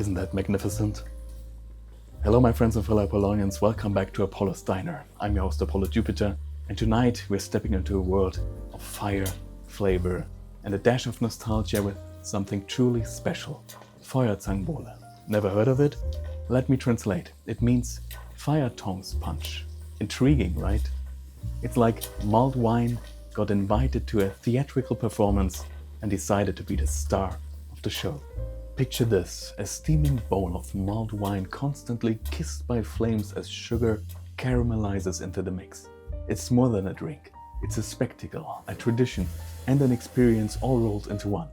Isn't that magnificent? Hello my friends and fellow Apollonians, welcome back to Apollo's Diner. I'm your host Apaulo Jupiter, and tonight we're stepping into a world of fire, flavor, and a dash of nostalgia with something truly special. Feuerzangenbowle. Never heard of it? Let me translate. It means Fire-Tongs punch. Intriguing, right? It's like mulled wine got invited to a theatrical performance and decided to be the star of the show. Picture this, a steaming bowl of mulled wine constantly kissed by flames as sugar caramelizes into the mix. It's more than a drink. It's a spectacle, a tradition, and an experience all rolled into one.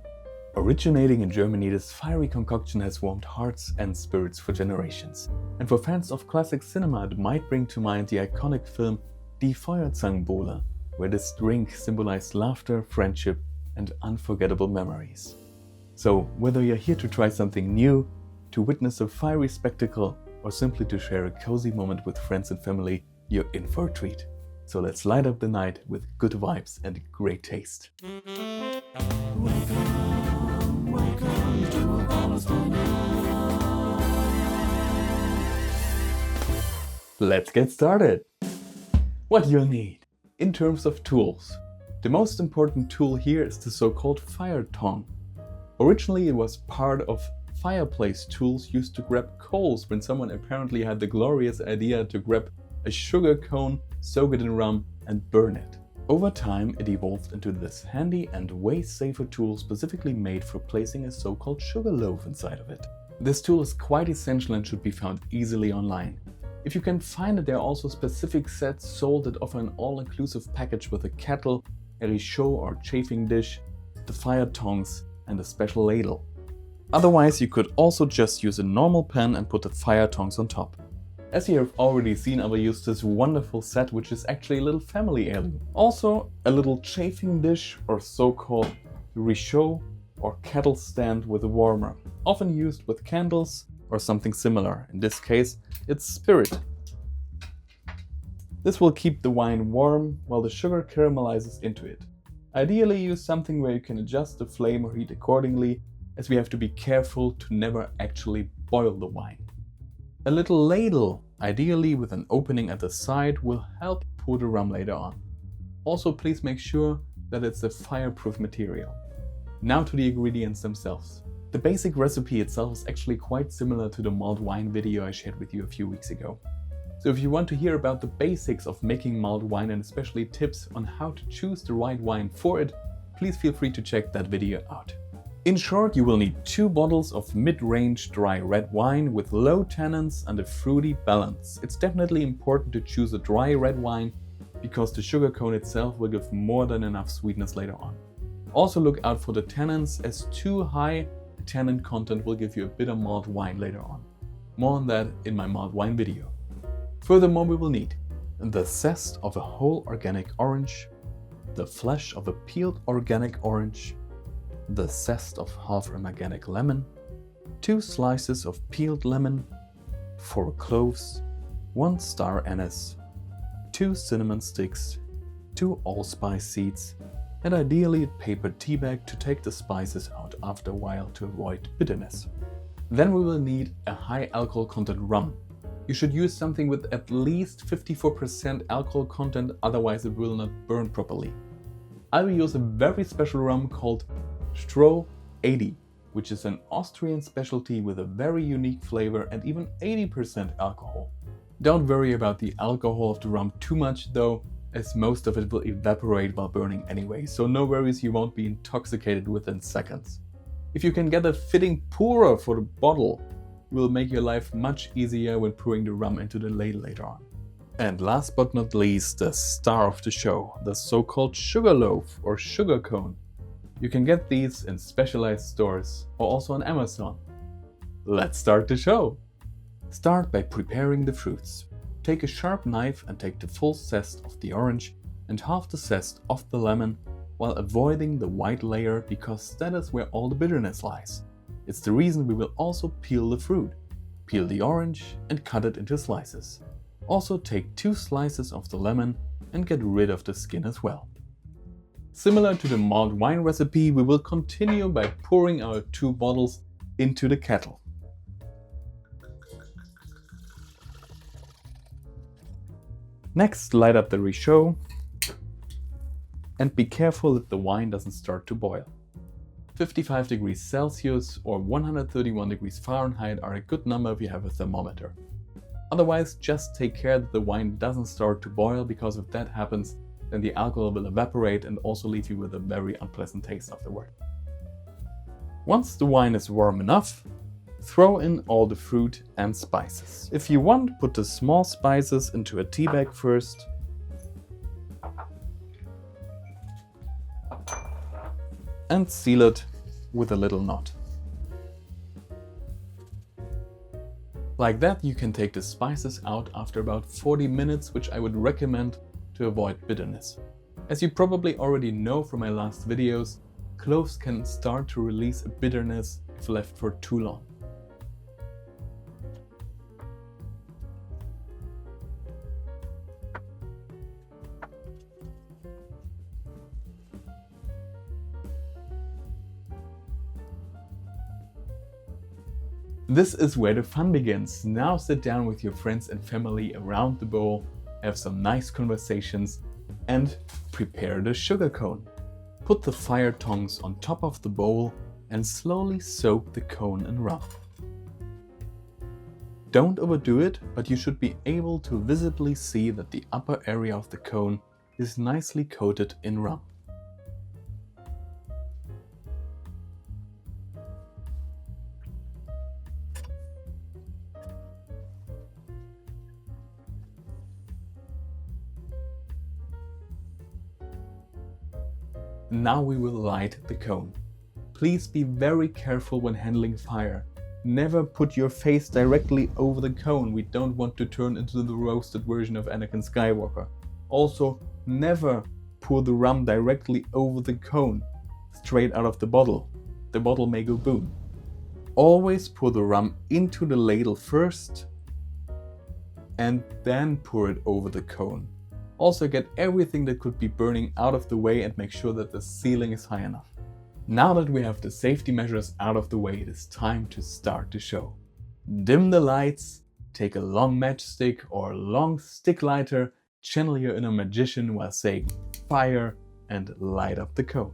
Originating in Germany, this fiery concoction has warmed hearts and spirits for generations. And for fans of classic cinema, it might bring to mind the iconic film Die Feuerzangenbowle, where this drink symbolized laughter, friendship, and unforgettable memories. So, whether you're here to try something new, to witness a fiery spectacle, or simply to share a cozy moment with friends and family, you're in for a treat. So let's light up the night with good vibes and great taste. Welcome to Apollo's Diner. Let's get started. What you'll need. In terms of tools, the most important tool here is the so-called fire tong. Originally it was part of fireplace tools used to grab coals when someone apparently had the glorious idea to grab a sugar cone, soak it in rum and burn it. Over time it evolved into this handy and way safer tool specifically made for placing a so-called sugar loaf inside of it. This tool is quite essential and should be found easily online. If you can find it, there are also specific sets sold that offer an all-inclusive package with a kettle, a richaud or chafing dish, the fire tongs, and a special ladle. Otherwise, you could also just use a normal pan and put the fire tongs on top. As you have already seen, I will use this wonderful set, which is actually a little family heirloom. Also, a little chafing dish or so-called richaud or kettle stand with a warmer, often used with candles or something similar. In this case, it's spirit. This will keep the wine warm while the sugar caramelizes into it. Ideally, use something where you can adjust the flame or heat accordingly, as we have to be careful to never actually boil the wine. A little ladle, ideally with an opening at the side, will help pour the rum later on. Also, please make sure that it's a fireproof material. Now to the ingredients themselves. The basic recipe itself is actually quite similar to the mulled wine video I shared with you a few weeks ago. So if you want to hear about the basics of making mulled wine and especially tips on how to choose the right wine for it, please feel free to check that video out. In short, you will need 2 bottles of mid-range dry red wine with low tannins and a fruity balance. It's definitely important to choose a dry red wine because the sugar cone itself will give more than enough sweetness later on. Also look out for the tannins, as too high tannin content will give you a bitter mulled wine later on. More on that in my mulled wine video. Furthermore, we will need the zest of a whole organic orange, the flesh of a peeled organic orange, the zest of half an organic lemon, 2 slices of peeled lemon, 4 cloves, 1 star anise, 2 cinnamon sticks, 2 allspice seeds, and ideally a paper tea bag to take the spices out after a while to avoid bitterness. Then we will need a high alcohol content rum. You should use something with at least 54% alcohol content, otherwise it will not burn properly. I will use a very special rum called Stroh 80, which is an Austrian specialty with a very unique flavor and even 80% alcohol. Don't worry about the alcohol of the rum too much though, as most of it will evaporate while burning anyway, so no worries, you won't be intoxicated within seconds. If you can get a fitting pourer for the bottle, it will make your life much easier when pouring the rum into the ladle later on. And last but not least, the star of the show, the so-called sugar loaf or sugar cone. You can get these in specialized stores or also on Amazon. Let's start the show! Start by preparing the fruits. Take a sharp knife and take the full zest of the orange and half the zest of the lemon, while avoiding the white layer because that is where all the bitterness lies. It's the reason we will also peel the fruit. Peel the orange and cut it into slices. Also take 2 slices of the lemon and get rid of the skin as well. Similar to the mulled wine recipe, we will continue by pouring our 2 bottles into the kettle. Next, light up the Richaud and be careful that the wine doesn't start to boil. 55 degrees Celsius or 131 degrees Fahrenheit are a good number if you have a thermometer. Otherwise, just take care that the wine doesn't start to boil, because if that happens, then the alcohol will evaporate and also leave you with a very unpleasant taste afterward. Once the wine is warm enough, throw in all the fruit and spices. If you want, put the small spices into a tea bag first. And seal it with a little knot. Like that, you can take the spices out after about 40 minutes, which I would recommend to avoid bitterness. As you probably already know from my last videos, cloves can start to release a bitterness if left for too long. This is where the fun begins. Now sit down with your friends and family around the bowl, have some nice conversations, and prepare the sugar cone. Put the Fire-Tongs on top of the bowl and slowly soak the cone in rum. Don't overdo it, but you should be able to visibly see that the upper area of the cone is nicely coated in rum. Now we will light the cone. Please be very careful when handling fire. Never put your face directly over the cone. We don't want to turn into the roasted version of Anakin Skywalker. Also, never pour the rum directly over the cone, straight out of the bottle. The bottle may go boom. Always pour the rum into the ladle first and then pour it over the cone. Also get everything that could be burning out of the way and make sure that the ceiling is high enough. Now that we have the safety measures out of the way, it is time to start the show. Dim the lights, take a long matchstick or long stick lighter, channel your inner magician while saying fire and light up the cone.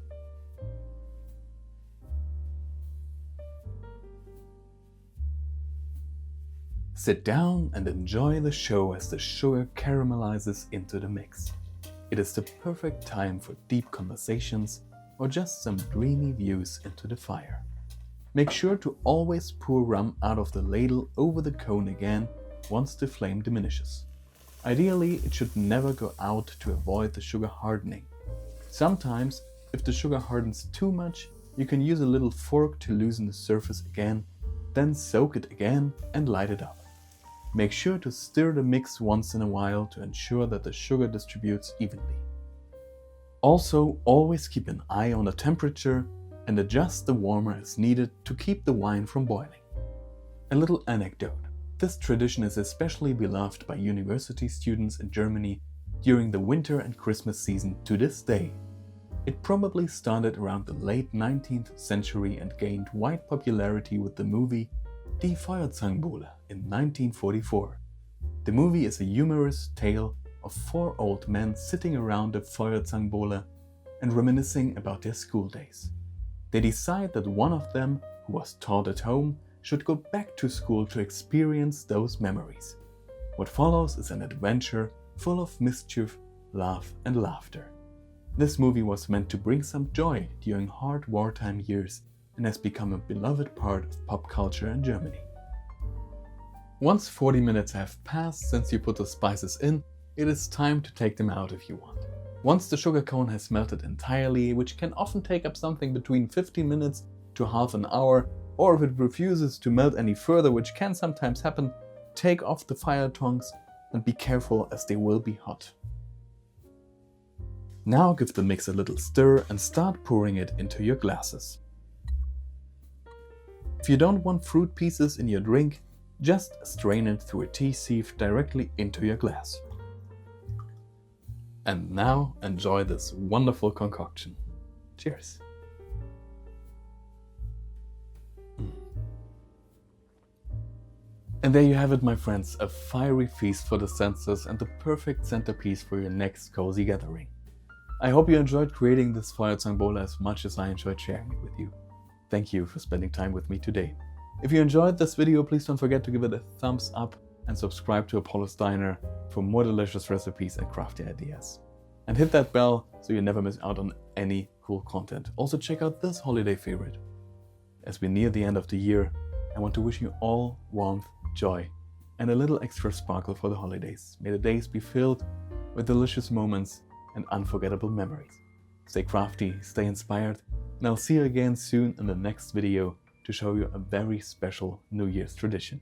Sit down and enjoy the show as the sugar caramelizes into the mix. It is the perfect time for deep conversations or just some dreamy views into the fire. Make sure to always pour rum out of the ladle over the cone again once the flame diminishes. Ideally, it should never go out to avoid the sugar hardening. Sometimes, if the sugar hardens too much, you can use a little fork to loosen the surface again, then soak it again and light it up. Make sure to stir the mix once in a while to ensure that the sugar distributes evenly. Also, always keep an eye on the temperature and adjust the warmer as needed to keep the wine from boiling. A little anecdote. This tradition is especially beloved by university students in Germany during the winter and Christmas season to this day. It probably started around the late 19th century and gained wide popularity with the movie The Feuerzangenbowle in 1944. The movie is a humorous tale of four old men sitting around a Feuerzangenbowle and reminiscing about their school days. They decide that one of them, who was taught at home, should go back to school to experience those memories. What follows is an adventure full of mischief, love, and laughter. This movie was meant to bring some joy during hard wartime years and has become a beloved part of pop culture in Germany. Once 40 minutes have passed since you put the spices in, it is time to take them out if you want. Once the sugar cone has melted entirely, which can often take up something between 15 minutes to half an hour, or if it refuses to melt any further, which can sometimes happen, take off the Fire-Tongs and be careful as they will be hot. Now give the mix a little stir and start pouring it into your glasses. If you don't want fruit pieces in your drink, just strain it through a tea sieve directly into your glass. And now enjoy this wonderful concoction. Cheers! And there you have it, my friends, a fiery feast for the senses and the perfect centerpiece for your next cozy gathering. I hope you enjoyed creating this Feuerzangenbowle as much as I enjoyed sharing it with you. Thank you for spending time with me today. If you enjoyed this video, please don't forget to give it a thumbs up and subscribe to Apollo's Diner for more delicious recipes and crafty ideas. And hit that bell so you never miss out on any cool content. Also check out this holiday favorite. As we near the end of the year, I want to wish you all warmth, joy, and a little extra sparkle for the holidays. May the days be filled with delicious moments and unforgettable memories. Stay crafty, stay inspired, and I'll see you again soon in the next video to show you a very special New Year's tradition.